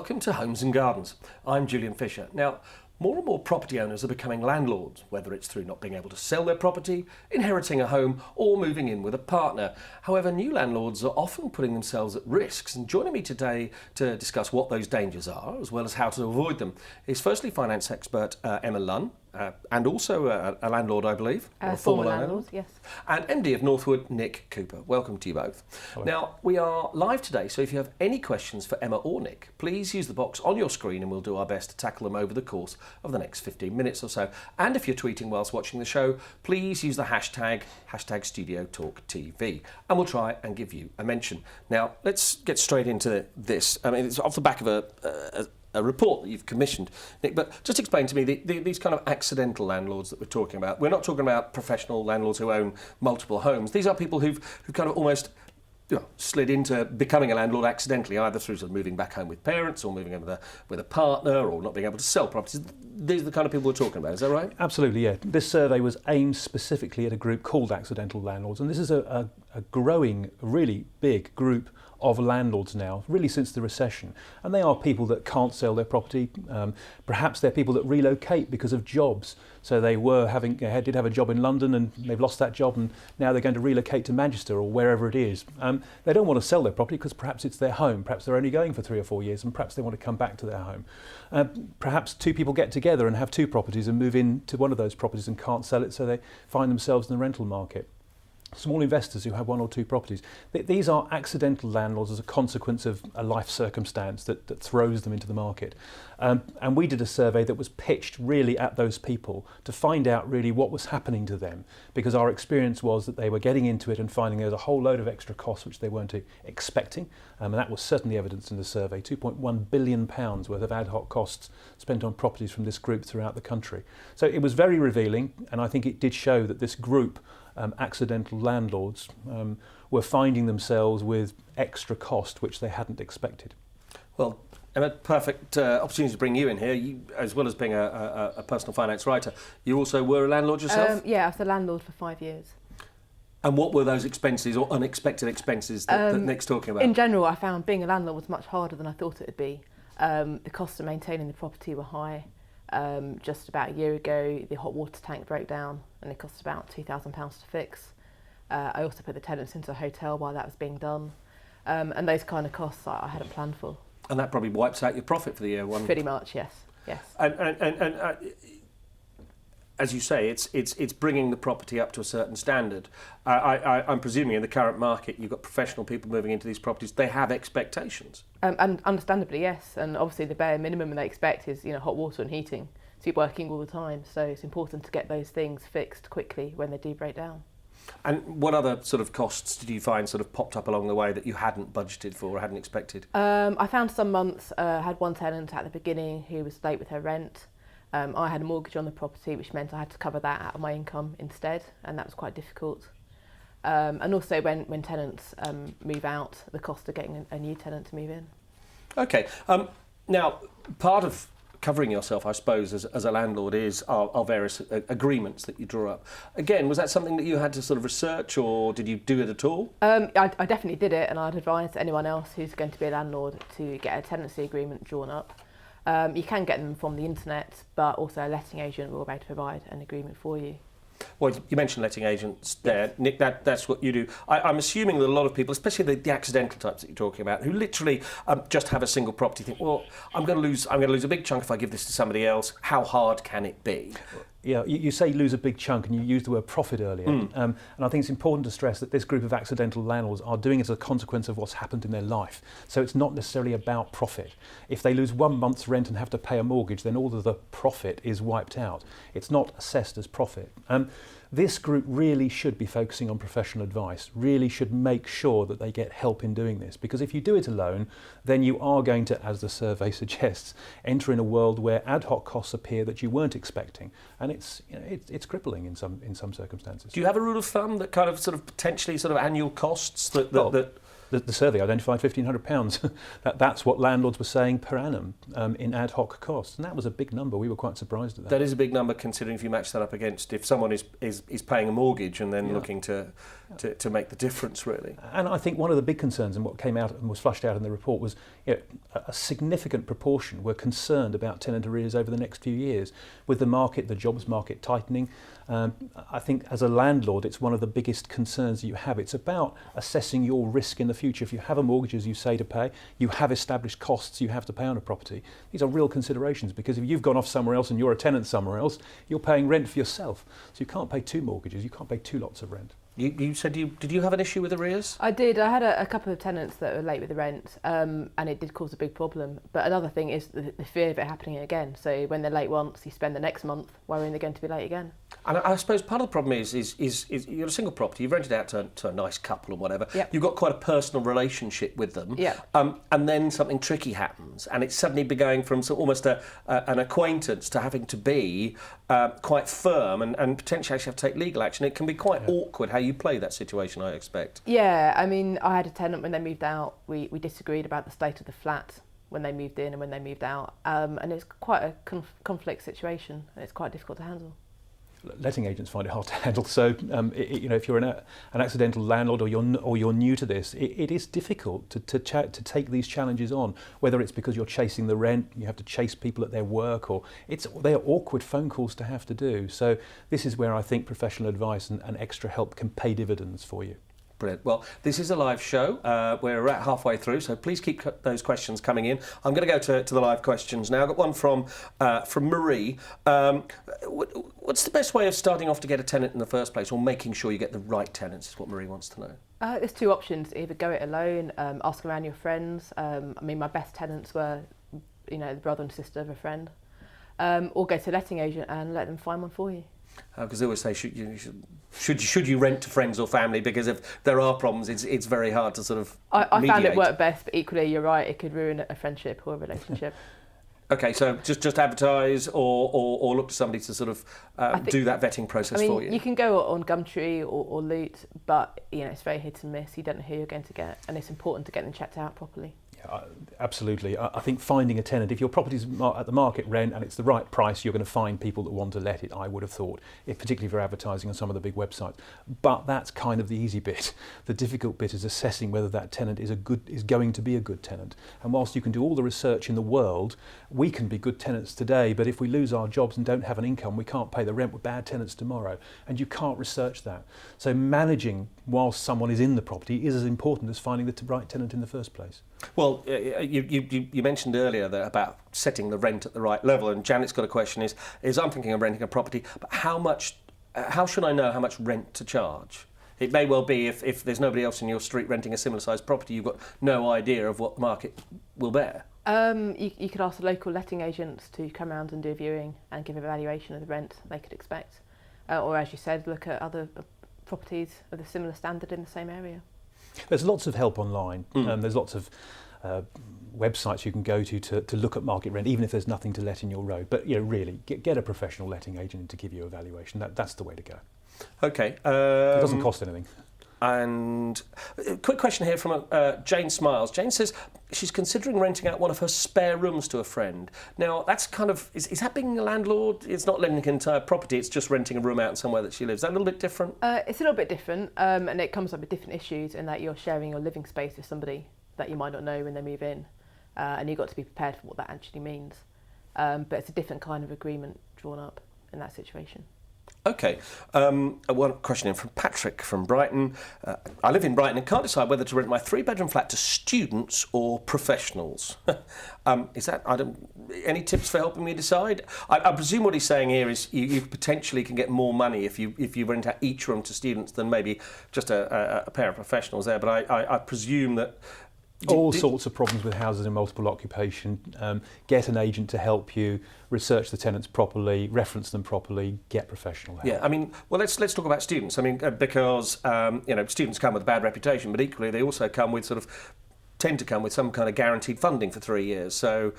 welcome to Homes and Gardens. I'm Julian Fisher. Now, more and more property owners are becoming landlords, whether it's through not being able to sell their property, inheriting a home, or moving in with a partner. However, new landlords are often putting themselves at risks, and joining me today to discuss what those dangers are, as well as how to avoid them, is firstly finance expert Emma Lunn, and also a landlord, I believe. A former landlord, yes. And MD of Northwood, Nick Cooper. Welcome to you both. Hello. Now, we are live today, so if you have any questions for Emma or Nick, please use the box on your screen and we'll do our best to tackle them over the course of the next 15 minutes or so. And if you're tweeting whilst watching the show, please use the hashtag #StudioTalkTV, and we'll try and give you a mention. Now, let's get straight into this. I mean, it's off the back of a report that you've commissioned, Nick, but just explain to me these kind of accidental landlords that we're talking about. We're not talking about professional landlords who own multiple homes. These are people who've kind of almost slid into becoming a landlord accidentally, either through sort of moving back home with parents or moving in with a partner or not being able to sell properties. These are the kind of people we're talking about, is that right? Absolutely, yeah. This survey was aimed specifically at a group called accidental landlords, and this is a growing, really big group of landlords now, really since the recession. And they are people that can't sell their property. Perhaps they're people that relocate because of jobs. So they did have a job in London and they've lost that job, and now they're going to relocate to Manchester or wherever it is. They don't want to sell their property because perhaps it's their home. Perhaps they're only going for 3 or 4 years, and perhaps they want to come back to their home. Perhaps two people get together and have 2 properties and move into one of those properties and can't sell it, so they find themselves in the rental market. Small investors who have 1 or 2 properties. These are accidental landlords as a consequence of a life circumstance that throws them into the market. And we did a survey that was pitched really at those people to find out really what was happening to them, because our experience was that they were getting into it and finding there was a whole load of extra costs which they weren't expecting. And that was certainly evidenced in the survey. £2.1 billion worth of ad hoc costs spent on properties from this group throughout the country. So it was very revealing, and I think it did show that this group, accidental landlords, were finding themselves with extra cost which they hadn't expected. Well, Emma, perfect opportunity to bring you in here. You, as well as being a personal finance writer, you also were a landlord yourself? Yeah, I was a landlord for 5 years. And what were those expenses or unexpected expenses that Nick's talking about? In general, I found being a landlord was much harder than I thought it would be. The costs of maintaining the property were high. Just about a year ago, the hot water tank broke down and it cost about £2,000 to fix. I also put the tenants into a hotel while that was being done. And those kind of costs I hadn't planned for. And that probably wipes out your profit for the year. Pretty much, yes. And as you say, it's bringing the property up to a certain standard. I'm presuming in the current market, you've got professional people moving into these properties. They have expectations. And understandably, yes. And obviously, the bare minimum they expect is hot water and heating. So you're working all the time. So it's important to get those things fixed quickly when they do break down. And what other sort of costs did you find sort of popped up along the way that you hadn't budgeted for or hadn't expected? I found some months, had one tenant at the beginning who was late with her rent. I had a mortgage on the property, which meant I had to cover that out of my income instead, and that was quite difficult. And also when tenants move out, the cost of getting a new tenant to move in. Okay. Now, part of covering yourself, I suppose, as a landlord are various agreements that you draw up. Again, was that something that you had to sort of research, or did you do it at all? I definitely did it, and I'd advise anyone else who's going to be a landlord to get a tenancy agreement drawn up. You can get them from the internet, but also a letting agent will be able to provide an agreement for you. Well, you mentioned letting agents there. Yes. Nick, that's what you do. I'm assuming that a lot of people, especially the accidental types that you're talking about, who literally just have a single property, think, well, I'm going to lose a big chunk if I give this to somebody else. How hard can it be? Yeah, you say lose a big chunk, and you used the word profit earlier. And I think it's important to stress that this group of accidental landlords are doing it as a consequence of what's happened in their life. So it's not necessarily about profit. If they lose 1 month's rent and have to pay a mortgage, then all of the profit is wiped out. It's not assessed as profit. This group really should be focusing on professional advice, really should make sure that they get help in doing this, because if you do it alone, then you are going to, as the survey suggests, enter in a world where ad hoc costs appear that you weren't expecting, and it's crippling in some circumstances. Do you have a rule of thumb that kind of sort of potentially sort of annual costs that The survey identified £1,500. That's what landlords were saying per annum in ad hoc costs, and that was a big number. We were quite surprised at that. That is a big number, considering if you match that up against if someone is paying a mortgage and then looking to make the difference, really. And I think one of the big concerns, and what came out and was flushed out in the report, was a significant proportion were concerned about tenant arrears over the next few years. With the jobs market tightening, I think as a landlord, it's one of the biggest concerns you have. It's about assessing your risk in the future. If you have a mortgage, as you say, to pay, you have established costs you have to pay on a property. These are real considerations, because if you've gone off somewhere else and you're a tenant somewhere else, you're paying rent for yourself. So you can't pay two mortgages, you can't pay two lots of rent. You said did you have an issue with arrears? I did. I had a couple of tenants that were late with the rent, and it did cause a big problem. But another thing is the fear of it happening again. So when they're late once, you spend the next month worrying they're going to be late again. And I suppose part of the problem is you're a single property, you've rented out to a nice couple or whatever. Yep. You've got quite a personal relationship with them. Yep. And then something tricky happens, and it's suddenly going from almost an acquaintance to having to be quite firm and potentially actually have to take legal action. It can be quite awkward how you play that situation, I expect. Yeah, I mean, I had a tenant when they moved out. We disagreed about the state of the flat when they moved in and when they moved out, and it's quite a conflict situation, and it's quite difficult to handle. Letting agents find it hard to handle. So, if you're an accidental landlord or you're new to this, it is difficult to take these challenges on. Whether it's because you're chasing the rent, you have to chase people at their work, or they are awkward phone calls to have to do. So this is where I think professional advice and extra help can pay dividends for you. Brilliant. Well, this is a live show. We're at halfway through, so please keep those questions coming in. I'm going to go to the live questions now. I've got one from Marie. What's the best way of starting off to get a tenant in the first place, or making sure you get the right tenants, is what Marie wants to know. There's two options. Either go it alone, ask around your friends. My best tenants were, the brother and sister of a friend. Or go to a letting agent and let them find one for you. Because they always say, should you rent to friends or family? Because if there are problems, it's very hard to sort of I found it worked best, but equally, you're right, it could ruin a friendship or a relationship. Okay, so just advertise or look to somebody to sort of do that vetting process for you. You can go on Gumtree or Loot, but it's very hit and miss. You don't know who you're going to get, and it's important to get them checked out properly. Absolutely. I think finding a tenant, if your property's at the market rent and it's the right price, you're going to find people that want to let it, I would have thought, particularly for advertising on some of the big websites. But that's kind of the easy bit. The difficult bit is assessing whether that tenant is going to be a good tenant. And whilst you can do all the research in the world, we can be good tenants today, but if we lose our jobs and don't have an income, we can't pay the rent, we're bad tenants tomorrow. And you can't research that. So managing whilst someone is in the property is as important as finding the right tenant in the first place. Well, you mentioned earlier about setting the rent at the right level, and Janet's got a question: is I'm thinking of renting a property, but how should I know how much rent to charge? It may well be if there's nobody else in your street renting a similar sized property, you've got no idea of what the market will bear. You could ask the local letting agents to come around and do a viewing and give a valuation of the rent they could expect, or as you said, look at other properties of a similar standard in the same area. There's lots of help online. There's lots of websites you can go to look at market rent, even if there's nothing to let in your road. But really, get a professional letting agent to give you a valuation. That's the way to go. Okay. It doesn't cost anything. And a quick question here from Jane Smiles. Jane says she's considering renting out one of her spare rooms to a friend. Now, that's kind of, is that being a landlord? It's not renting an entire property, it's just renting a room out somewhere that she lives. Is that a little bit different? It's a little bit different, and it comes up with different issues in that you're sharing your living space with somebody that you might not know when they move in, and you've got to be prepared for what that actually means. But it's a different kind of agreement drawn up in that situation. Okay. One question in from Patrick from Brighton. I live in Brighton and can't decide whether to rent my 3-bedroom flat to students or professionals. Any tips for helping me decide? I presume what he's saying here is you potentially can get more money if you rent out each room to students than maybe just a pair of professionals there. But I presume that all sorts of problems with houses in multiple occupation. Get an agent to help you, research the tenants properly, reference them properly, get professional help. Yeah, I mean, well, let's talk about students. I mean, because students come with a bad reputation, but equally they also tend to come with some kind of guaranteed funding for 3 years. So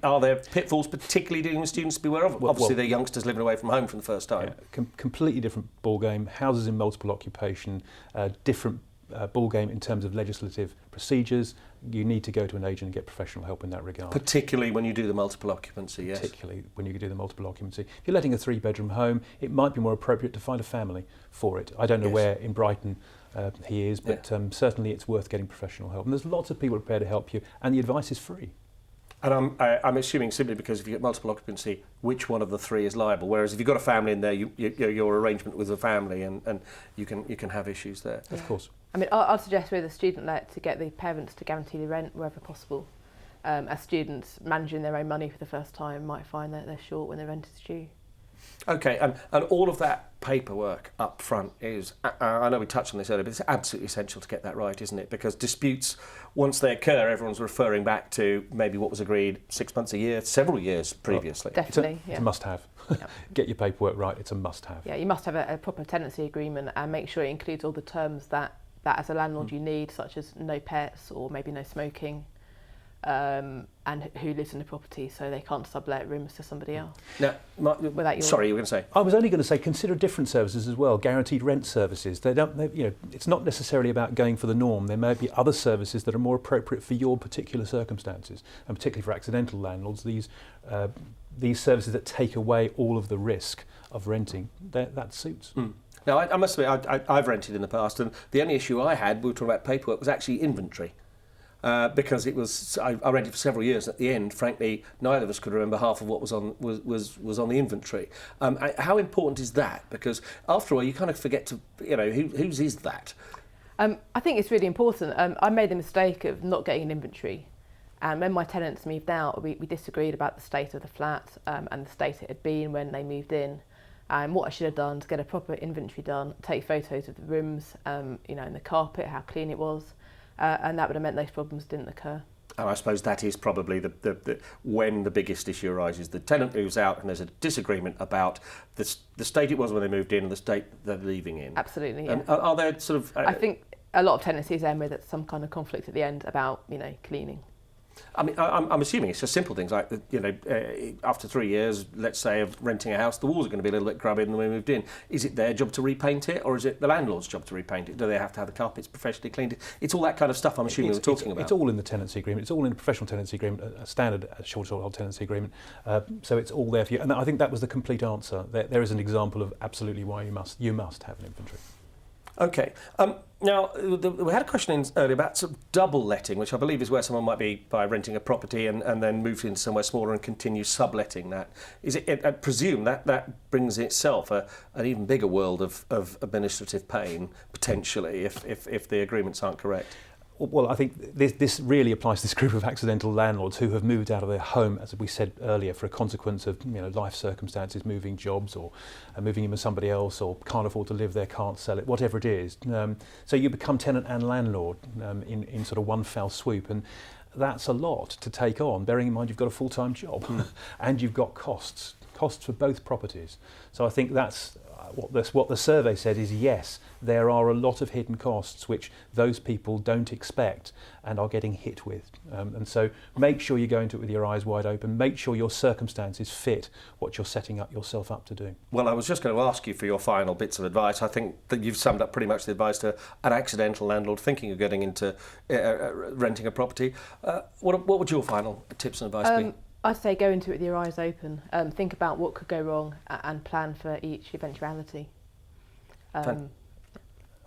Are there pitfalls, particularly dealing with students, to be aware of? Obviously, they're youngsters living away from home for the first time. Yeah, completely different ball game. Houses in multiple occupation, different ball game in terms of legislative procedures. You need to go to an agent and get professional help in that regard. Particularly when you do the multiple occupancy, yes. Particularly when you do the multiple occupancy. If you're letting a 3-bedroom home, it might be more appropriate to find a family for it. I don't know where in Brighton he is, but certainly it's worth getting professional help. And there's lots of people prepared to help you, and the advice is free. And I'm assuming simply because if you get multiple occupancy, which one of the three is liable? Whereas if you've got a family in there, your arrangement with the family, and you can have issues there. Yeah. Of course. I mean, I'd suggest with a student let to get the parents to guarantee the rent wherever possible. As students managing their own money for the first time might find that they're short when the rent is due. Okay, and all of that paperwork up front is, I know we touched on this earlier, but it's absolutely essential to get that right, isn't it? Because disputes, once they occur, everyone's referring back to maybe what was agreed 6 months, a year, several years previously. Definitely, it's a must-have. Yeah. Get your paperwork right, it's a must-have. Yeah, you must have a proper tenancy agreement and make sure it includes all the terms that as a landlord you need, such as no pets or maybe no smoking. And who lives in the property, so they can't sublet rooms to somebody else. Now, sorry, you were going to say? I was only going to say consider different services as well. Guaranteed rent services. It's not necessarily about going for the norm. There may be other services that are more appropriate for your particular circumstances, and particularly for accidental landlords. These services that take away all of the risk of renting, that suits. Now, I must admit, I've rented in the past, and the only issue I had, we were talking about paperwork, was actually inventory. Because it was, I rented for several years. At the end, frankly, neither of us could remember half of what was on the inventory. How important is that? Because after all, you kind of forget to, whose is that? I think it's really important. I made the mistake of not getting an inventory, and when my tenants moved out, we disagreed about the state of the flat and the state it had been when they moved in. And what I should have done to get a proper inventory done, take photos of the rooms, and the carpet, how clean it was. And that would have meant those problems didn't occur. And I suppose that is probably when the biggest issue arises. The tenant moves out and there's a disagreement about the state it was when they moved in and the state they're leaving in. Absolutely, yeah. And are there sort of... I think a lot of tenancies end with some kind of conflict at the end about, cleaning. I mean, I'm assuming it's just simple things like, after 3 years, let's say, of renting a house, the walls are going to be a little bit grubby than when we moved in. Is it their job to repaint it, or is it the landlord's job to repaint it? Do they have to have the carpets professionally cleaned? It's all that kind of stuff I'm assuming we're talking about. It's all in the tenancy agreement. It's all in a professional tenancy agreement, a standard short-hold tenancy agreement. So it's all there for you. And I think that was the complete answer. There is an example of absolutely why you must have an inventory. Okay. Now, we had a question in earlier about sort of double letting, which I believe is where someone might be by renting a property and then move into somewhere smaller and continue subletting that. I presume that brings in itself an even bigger world of administrative pain, potentially, if the agreements aren't correct. Well, I think this really applies to this group of accidental landlords who have moved out of their home, as we said earlier, for a consequence of life circumstances, moving jobs or moving in with somebody else, or can't afford to live there, can't sell it, whatever it is. So you become tenant and landlord in sort of one fell swoop, and that's a lot to take on, bearing in mind you've got a full-time job and you've got costs for both properties. So I think that's what the survey said is, yes, there are a lot of hidden costs which those people don't expect and are getting hit with. And so make sure you go into it with your eyes wide open. Make sure your circumstances fit what you're setting up yourself up to do. Well, I was just going to ask you for your final bits of advice. I think that you've summed up pretty much the advice to an accidental landlord thinking of getting into renting a property. What would your final tips and advice be? I'd say go into it with your eyes open. Think about what could go wrong and plan for each eventuality. And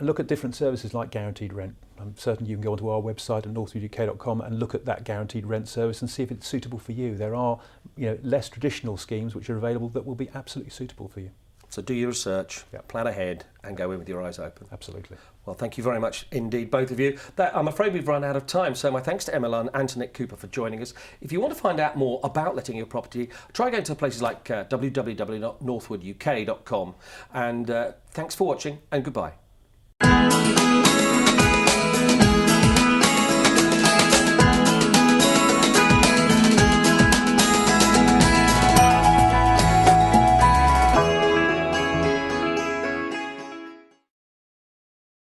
look at different services like guaranteed rent. I'm certain you can go onto our website at northwooduk.com and look at that guaranteed rent service and see if it's suitable for you. There are less traditional schemes which are available that will be absolutely suitable for you. So do your research, plan ahead, and go in with your eyes open. Absolutely. Well, thank you very much indeed, both of you. I'm afraid we've run out of time, so my thanks to Emma Lunn and to Nick Cooper for joining us. If you want to find out more about letting your property, try going to places like www.northwooduk.com. And thanks for watching, and goodbye.